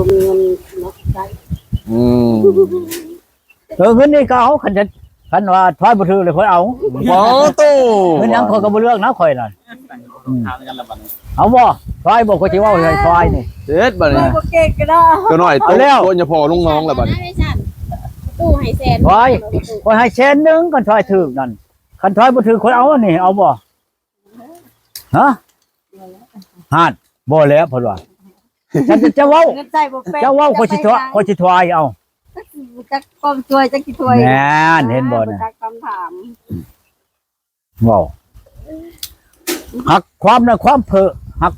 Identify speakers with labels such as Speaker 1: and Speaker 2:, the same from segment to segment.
Speaker 1: มีเงินเนาะได้
Speaker 2: เงินนี่ก็เอาคันว่าถอยบ่ถือเลยค่อยเอา
Speaker 3: บ่ตู้
Speaker 2: เงินยังข่อยก็บ่เลือกนะข่อยน่ะเอาบ่ถอยบ่ข่อยสิเว้าให้ถอยนี่
Speaker 3: เด็ดบัดนี้
Speaker 1: บ่เก่งก็ได้
Speaker 3: ก็น้อย
Speaker 2: เอาแล้ว
Speaker 3: โตอย่าพอลุงน้องแล้วบัดนี้
Speaker 4: ตู้ให้แสน
Speaker 2: ถอยข่อยให้แสนนึงกันถอยถือนั่นคันถอยบ่ถือข่อยเอาอันนี้เอาบ่ฮะฮาดบ่แล้วเพิ่นว่าฉันจะเว้า
Speaker 1: เงินใส่บ่เป็น
Speaker 2: เว้าข่อยสิถอยเอา
Speaker 1: จักความช่วยจักสิช่วย
Speaker 2: แม่นเห็นบ่น่ะ
Speaker 1: จักคำถาม
Speaker 2: เว้าหักความน่ะความเพ้อหัก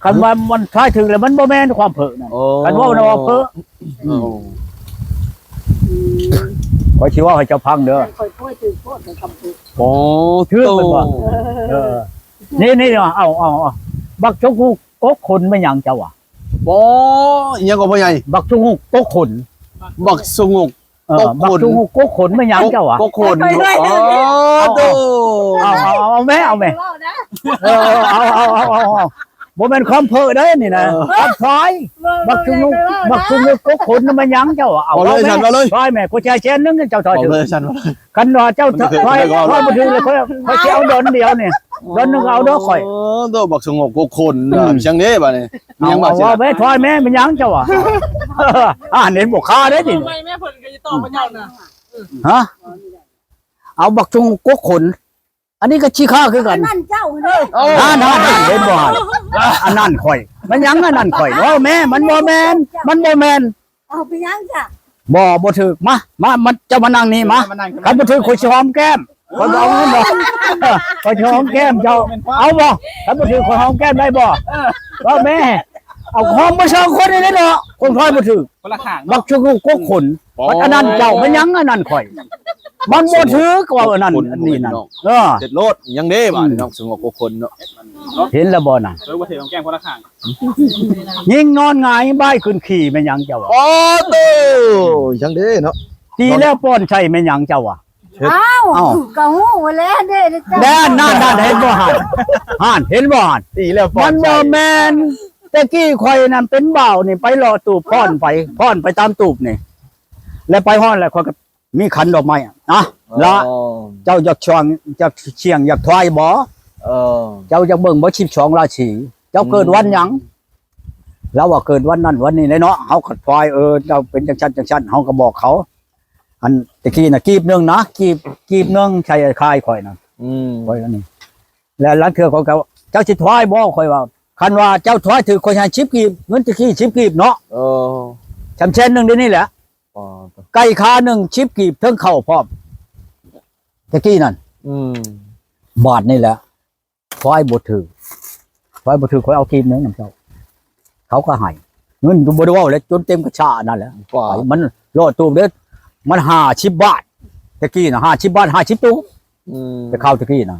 Speaker 2: คันว่ามันถอยถึงแล้วมันบ่แม่นความเพ้อนั่น
Speaker 3: โอ้
Speaker 2: คันเว้าน่ะว่าเพ้อ
Speaker 3: โอ้
Speaker 2: ข่อยสิเว้าให้เจ้าพังเด้อ
Speaker 1: ค่อยช่วยถือโทษในคำพูด
Speaker 3: โอ้
Speaker 2: ถือเป็นบ่นี่เอาบักชกฮูกกกขนไม่หยังเจ้าอ่ะ
Speaker 3: บ่ยังก็บ่ใหญ่
Speaker 2: บักชกฮูกกกขน
Speaker 3: บักสงก
Speaker 2: บักชกฮูกกกขนไม่หยังเจ้าอ่ะ
Speaker 3: ก็คนอ๋อตู้
Speaker 2: เอาแม่
Speaker 1: เว้านะ
Speaker 2: เอาบ่แม่นความเพ้อเด้นี่นะความถอยบักชกฮูกกกขนไม่หยังเจ้าอ่ะเอา
Speaker 3: เลยฉันมาเลย
Speaker 2: ถอยแม่กูใจแสนนึงเจ้าถอย
Speaker 3: เอา
Speaker 2: ถึง
Speaker 3: เลยฉันมาเลย
Speaker 2: คันว่าเจ้าถอยบ่ถึงเลยค่อยสิเอาดอนเดียวนี่ดอนนึงเอาเด้อข่อย
Speaker 3: โอ้ตัวบักสงกก็คนจังนี้บัดนี้ยังบ่
Speaker 2: เอาแม่ถอยแม่มันหยังเจ้าอ่ะเห็นบ่ค่าเด้นี่
Speaker 5: ไม่แม่เพิ่นก็จะตอบพระเจ้าน่ะ
Speaker 2: ฮะเอาบักจุงกกขนอันนี้ก็ชี้ข้าคือกัน
Speaker 1: นั่นเจ้าเด้อ
Speaker 2: นั่นเห็นบ่อันนั้นข่อยมันยังอันนั้นข่อยว่าแม่มันบ่แม่นมันบ่แม่น
Speaker 1: เอาไปยังจ้ะ
Speaker 2: บ่ถึกมามันจะมานั่งนี่มาคันบ่ถึกข่อยสิหอมแก้มข่อยบ่เอาเงินบ่ข่อยสิหอมแก้มเจ้าเอาบ่คันบ่ถึกข่อยหอมแก้มได้บ่ว่าแม่เอาหอมบ่สองคนนี่เนาะคนถอยบ่ถึก
Speaker 5: คนละข้าง
Speaker 2: บักจุงกกขนอันนั้นเจ้ามันยังอันนั้นข่อยมันบ่ถือกว่าอันนั้นอันนี้นั่น
Speaker 3: เสร็จโลดยังเด้บัดนี้น้องสงกก็คนเนาะ
Speaker 2: เห็นแล้วบ่น่ะ
Speaker 5: เออบ่เทของแก้มคนละข้าง
Speaker 2: ยิงนอนหงายบ้ายขึ้นขี่แม่นหยังเจ้าอ่ะ
Speaker 3: โอ้ตู้ยังเด้เนาะ
Speaker 2: ตีแล้วป้อนใช่แม่นหยังเจ้าอ่ะ
Speaker 1: อ้าวก็ฮู้แล้วเด้จ้ะ
Speaker 2: แน่นั่นเห็นบ่หันเห็นบ่หัน
Speaker 3: ตีแล้วปอ
Speaker 2: มัน น
Speaker 3: ใจ
Speaker 2: บ่แม่นแต่กี้ข่อยนั่นเป็นบ่าวนี่ไปรอตูบป้อนไปตามตูบนี่แล้วไปฮ้อนแล้วข่อยก็มีขันดอกไม้นะละเจ้าอยากช่วงอยากเชียงอยากถวายบ่ เจ้าอยากเบิ่งบ่12ราศีเจ้าเกิดวันหยังแล้วว่าเกิดวันนั้นวันนี้เนาะเฮาก็ถวายเจ้าเป็นจังซั่นเฮาก็บอกเขา อันตะกี้น่ะกีบนึงนะกีบนึงใช้คายข่อยน่ะข่อยอันนี้แล้วหลังเทื่อเขาก็เจ้าสิถวายบ่ข่อยว่าคันว่าเจ้าถวายถือข่อยให้10กีบเงินตะกี้10กีบเนาะจำเช่นนึงเดี๋ยวนี้แหละไก่ขานึง10กีบเทิงเข้าพร้อมตะกี้นั่นบาทนี่แหละถวายบ่ถือข่อยเอากีบนึงนำเจ้าเขาก็ให้เงินบ่ได้เว้าแล้วจนเต็มกระชานั่นแหละมันรอดตูบเด้อมัน50 บาทตะกี้น่ะ50 บาท50ตู้ไปเข้าตะกี้น่ะ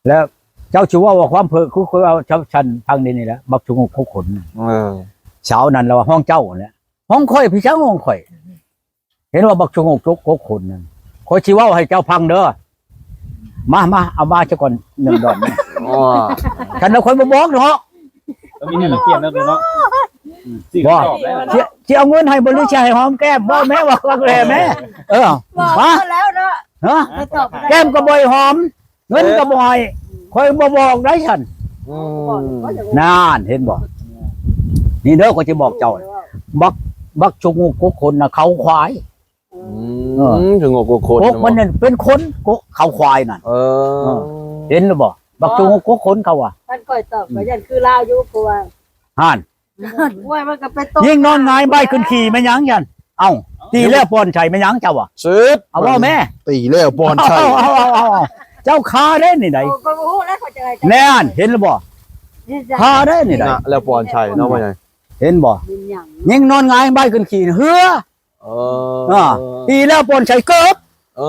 Speaker 2: แล้วเจ้าชื่อว่าความเพ้อคือเอาเจ้าชันทางนี้นี่แหละบักชุงกขนเช้านั้นเราห้องเจ้าเนี่ยห้องข่อยพี่ช้างห้องข่อยเห็นว่าบักชุงกขนนั่นข่อยสิเว้าให้เจ้าพังเด้อมาเอามาซะก่อน1 ดอกคันเราข่อยบ่บอกเนาะ
Speaker 5: มีเนี่ยเปลี่ยนแล้วเนาะสิตอบแล้ว
Speaker 2: สิเอาเงินให้บ่หรือสิให้หอมแก้มบ่แม่ว่าแม่แม่
Speaker 1: บอกแล้วเนาะ
Speaker 2: ฮะแก้มก็บ่หอมเงินก็บ่ให้ข่อยบ่บอกได้ฉันนานเห็นบ่นี่เด้อก็จะบอกเจ้าบักชงกกคนน่ะเขาควาย
Speaker 3: สงกก็คน
Speaker 2: กกมันนั่นเป็นคนกกเขาควายนั่นเห็นหรือบ่บักชงกกคนเขาอ่ะ
Speaker 1: ท่านก่อยตอบว่ายันคือลาวอยู่กว่า
Speaker 2: ห่าน
Speaker 1: ว่ามันก็ไปตก
Speaker 2: ยิ่งนอนหงายใบขึ้นขี่แม่ยังยันเอ้าตีแล้วป้อนชัยแม่ยังเจ้าอ่ะ
Speaker 3: ซื้อ
Speaker 2: เอาว่าแม่
Speaker 3: ตีแล้วปอนชัย
Speaker 2: เอาเจ้าคาได้นี่ไหน
Speaker 1: ก็ฮู้แล้วเขาจะให้
Speaker 2: แน่นเห็นหรือบ่คาได้นี่ไหน
Speaker 3: แล้วปอนชัยเนาะว่าไง
Speaker 2: เห็นบ่ยิ่งนอนหงายใบขึ้นขี่เฮือตีแล้วป้อนชัยเกิบ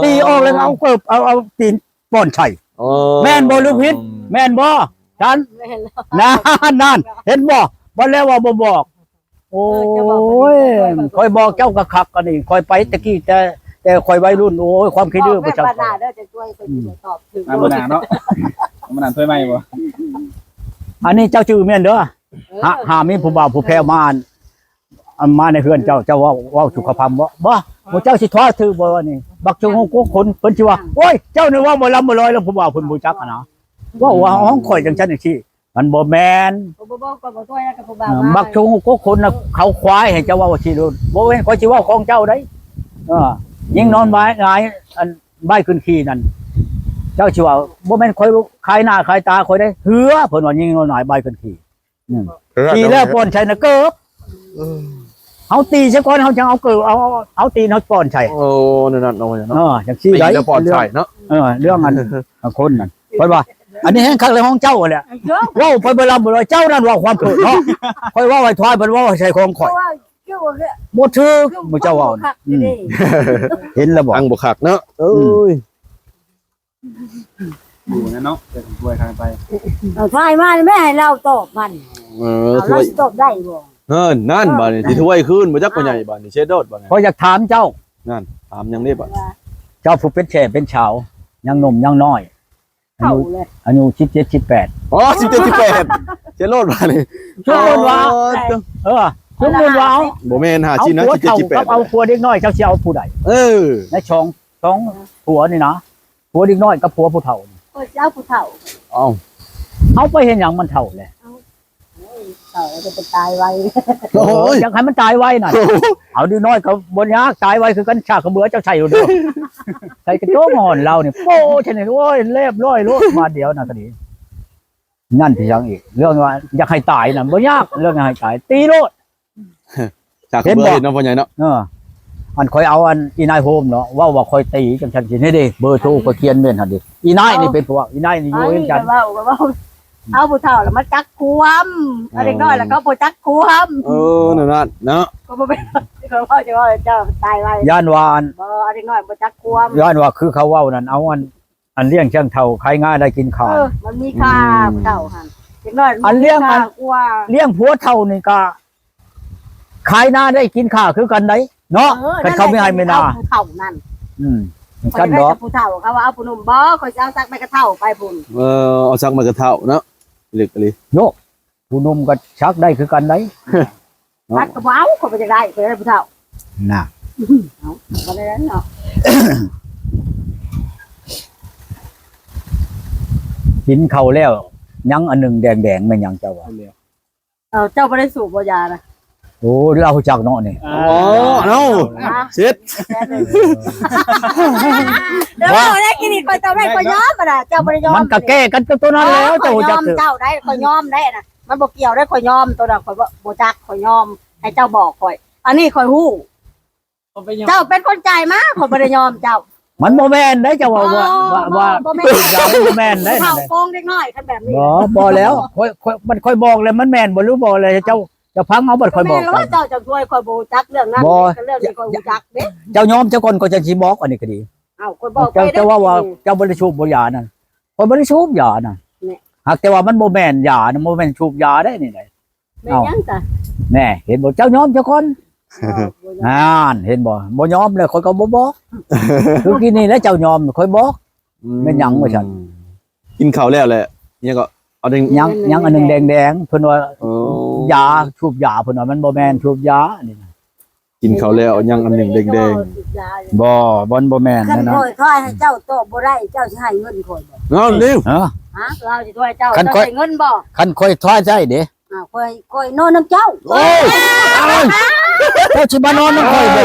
Speaker 2: ตีออกแล้วเอาเกิบเอาตีนป้อนชัยแม่นบ่หรือผิดแม่นบ่ฉันนั่นเห็นบ่บ่แล้วว่าบ่บอกโอ้ยคอยบอกเจ้าก็คักกันนี่คอยไปตะกี้แต่คอยวัยรุ่นโอ้ยความคิดดื้อบ่จัง
Speaker 1: ปัญหาเด้อจะช่วยคนตอบถึง
Speaker 5: มาบ่นานเนาะมาานถ้วยใหม่บ่
Speaker 2: อันนี้เจ้าชื่อแม่นเด้อหามีผู้บ่าวผู้แพ้มา เอามาในเฮือนเจ้าว่าสุขภาพบ่บ่เจ้าสิท้อถือบ่นี่บักจงโกคนเพิ่นสิว่าโอ้ยเจ้านี่ว่าบ่ลำบ่ลอยแล้วผมว่าเพิ่นบ่จักอะนะว่าห้องข่อยจังซั่นจังซี่มันบ่แม่น
Speaker 1: บ่บอกก็บ่ตัวแล้วก็บ่บ่าว
Speaker 2: บักจงโกคนน่ะเขาควายให้เจ้าว่าสิโดนบ่แม่นข่อยสิว่าของเจ้าได้ยิงนอนไม้หงายอันใบขึ้นขี้นั่นเจ้าสิว่าบ่แม่นข่อยขายหน้าขายตาข่อยได้เหือเพิ่นว่ายิงนอนหงายใบขึ้นขี้ขี้แล้วป้อนใช้น่ะเกิบเฮาตีซะก่อนเฮาจังเอาเกิบเอาตีนเฮาป้อนใช้
Speaker 3: โอ้นั่นเอาเนาะ
Speaker 2: จังซี่
Speaker 3: ตี
Speaker 2: ได้
Speaker 3: แล้วปลอดภัยเนาะ
Speaker 2: เรื่องอันคนนั่นเพิ่นว่า อันนี้แห่งคักเลยของเจ้าแหละเว้าไปบ่ลำบ่ลอยเจ้านั่นว่าความเผิดเนาะข่อยว่าไว้ถอยเพิ่นว่าใส่ของข่อยบ่ถือบ่เจ้าเว้าเห็นแล้วบ่
Speaker 3: อังบ่คักเนาะเอ้ย
Speaker 5: อยู่นั่นเนาะเดี๋ยวผมช่วยทางไป
Speaker 1: เอาไฟมาไม่ให้เราตอบมัน
Speaker 3: ถ้วย
Speaker 1: ตอบได้บ่
Speaker 3: นั่นบัดนี้สิถ้วยคืนบ่จักบ่ใหญ่บัดนี้เชดโดดบัดนี้
Speaker 2: ข่อยอยากถามเจ้า
Speaker 3: ถามยังนี่บัด
Speaker 2: เจ้าผู้เป็นแช่เป็นชาวยังหนุ่มยังน้อยอา
Speaker 1: เข้า
Speaker 2: ยุ
Speaker 1: เลย
Speaker 2: อายุ17 18
Speaker 3: อ๋อ17 18เชดโดดบัดนี้
Speaker 2: สมมุติว่าสมมุติว่า
Speaker 3: บ่แม่นหา
Speaker 2: เอา
Speaker 3: ชิ้นนะ
Speaker 2: ผัวเฒ่ากับ
Speaker 3: 17
Speaker 2: เอาผัวเด็กน้อยเจ้าสิเอาผู้ใด
Speaker 3: 18เออ
Speaker 2: ในช่องผัวนี่นะผัวเด็กน้อยกับผัวผู้เฒ่า
Speaker 1: โอ้ยเจ้าผู้เฒ่า
Speaker 3: เอ้า
Speaker 2: เอาไปเห็นหยังมันเฒ่าแหละ
Speaker 1: เฒ่าจะเป็นตายไว
Speaker 3: โอ้ย
Speaker 2: อยากให้มันตายไว้น่ะ เอาดีน้อยก็บนยากตายไว้คือกันฉากกระเบือเจ้าชัยอยู่เด้อใส่กระโจมห่อนเราเนี่ยโป้ฉันเนี่ยโอ้ยเรียบร้อยโลดมาเดียวนะก็ดีนั่นที่ยังอีกเรื่องว่าอยากให้ตายน่ะบ่ยากเรื่องอยากให้ตายตีโลด
Speaker 3: จากเบื่อเห็นเนาะพ่อใหญ่เนาะ
Speaker 2: อันคอยเอาอันอีนายโฮมเนาะว่าคอยตีจังฉันสินี่ดิเบอร์โทรก็เขียนเม่นหั่นดิอีนายนี่เป็นพวกอีนายนี่อยู่เองกัน
Speaker 1: ว่าเอาผู้เฒ่าแล้วมาจักความเอาเด็กน้อยแล้วก็บ่จักความ
Speaker 3: นั่นเนาะ
Speaker 1: ก็บ่เป็นเขาว่าจะว่าเจ้าตายไว
Speaker 2: ย่านวาน
Speaker 1: บ่เอาเด็กน้อยบ่จักความ
Speaker 2: ย้อนว่าคือเขาเว้านั่นเอาอันเลี้ยงเชิงเท่าใครง่ายได้กินข้าว
Speaker 1: มันมีค่าผู้เฒ่าหั่นเด็กน้อย
Speaker 2: อันเลี้ยงอัน
Speaker 1: กว่า
Speaker 2: เลี้ยงผัวเท่านี่ก็ขายหน้าได้กินข้าวคือกันได้เนาะกันเขาไม่ให้ไม่นา
Speaker 1: ผู้เฒ่านั่น
Speaker 2: กัน
Speaker 1: เนาะ
Speaker 2: เนาะ
Speaker 1: ผู้เฒ่าเขาว่าเอาผู้หนุ่มบ่เขาจะเอาสักไปกระเฒ่าไปพุ่น
Speaker 3: เอาซักมากระเท่าเนาะเล็กเลย
Speaker 2: ผู้หนุ่มก็ชักได้คือกันได้
Speaker 1: รักก็บ่เอาเขาบ่จะได้ไปได้ผู้เฒ่า
Speaker 2: น่ะ
Speaker 1: บ่ได้นั้นเนาะ
Speaker 2: กินข้าวแล้วยังอันหนึงแดงๆแม่นยังเจ้าว่า
Speaker 1: เจ้าบ่ได้สูบบ่ยานะ
Speaker 2: โอ้เราจักเนาะนี่
Speaker 3: อ๋อเนาเช็ด
Speaker 1: เดี๋ยวบ่ได้กินอีกข่อยเจ้าได้ข่อยยอมบ่ล่ะเจ้าบ่ได้ยอม
Speaker 2: มันก็แก้กันตัวนั้นแล้วเจ้า
Speaker 1: ข่อยย
Speaker 2: จั
Speaker 1: อก มเจ้าได้ข่อยยอมได้น่ะมันบ่เกี่ยวได้ข่อยยอมตัวนั้นข่อยบ่จักข่อยยอมให้เจ้าบอกข่อย อันนี้ข่อยฮู้เจ้าเป็นคนจ่ายมาข่อยบ่ได้ยอมเจ้า
Speaker 2: มันบ่แม่นได้เจ้าว่า
Speaker 1: บ่แม่น
Speaker 2: อย่าบ่แม่นได้
Speaker 1: เข้าโกงเด็กน้อยคันแบบนี้
Speaker 2: บ่แล้วมันค่อยบอกเลยมันแม่นบ่รู้บ่เลยเจ้าจะพังเอาบ่ค่อยบอก
Speaker 1: แม่แล้วเจ้าจะช่วยข่อยบ่จักเรื่องนั้นเรื่องนี้ข่อยบ่จักเด้
Speaker 2: เจ้ายอมเจ้าคนก็จะสิบอกอันนี้ก็ดี
Speaker 1: เอ้าข่อยบอกไป
Speaker 2: เจ้าว่าเจ้าบ่ได้ชูบยานั่นคนบ่ได้ชูบยานั่นหากแต่ว่ามันบ่แม่นยานะบ่แม่นชูบยาได้นี่ได
Speaker 1: แม่ยังจ้ะ
Speaker 2: แน่เห็นบ่เจ้ายอมเจ้าคนเห็นบ่ยอมเลยคนก็บ่บอกคือกินนี่แล้วเจ้ายอมค่อยบอกแม่นหยังว่าซั่น
Speaker 3: กินข้าวแล้วแหละเนี่ยก็เอาดึง
Speaker 2: ยังอันนึงแดงๆเพิ่นว่ายาชูบยาเพิ่นว่ามันบ่แม่นชูบยานี่นะ
Speaker 3: กินข้าวแล้วยังอันหนึ่งแดง
Speaker 2: บ่แม่น
Speaker 1: คัน
Speaker 2: นะ
Speaker 1: ข่อยค่อยให้เจ้าโตบ่ได้เจ้าสิให้เงินข่อยบ่
Speaker 3: ๆเอาเร็ว
Speaker 2: ฮะ
Speaker 1: ฮะเราสิช่วยเจ้าเจ้าได้เงินบ่
Speaker 2: คันค่อยทอดใจเด้
Speaker 1: อ้าวข่อยนอนน้ำเจ้า
Speaker 2: โอ้ยเจ้าสิมานอนนำค่อยบ่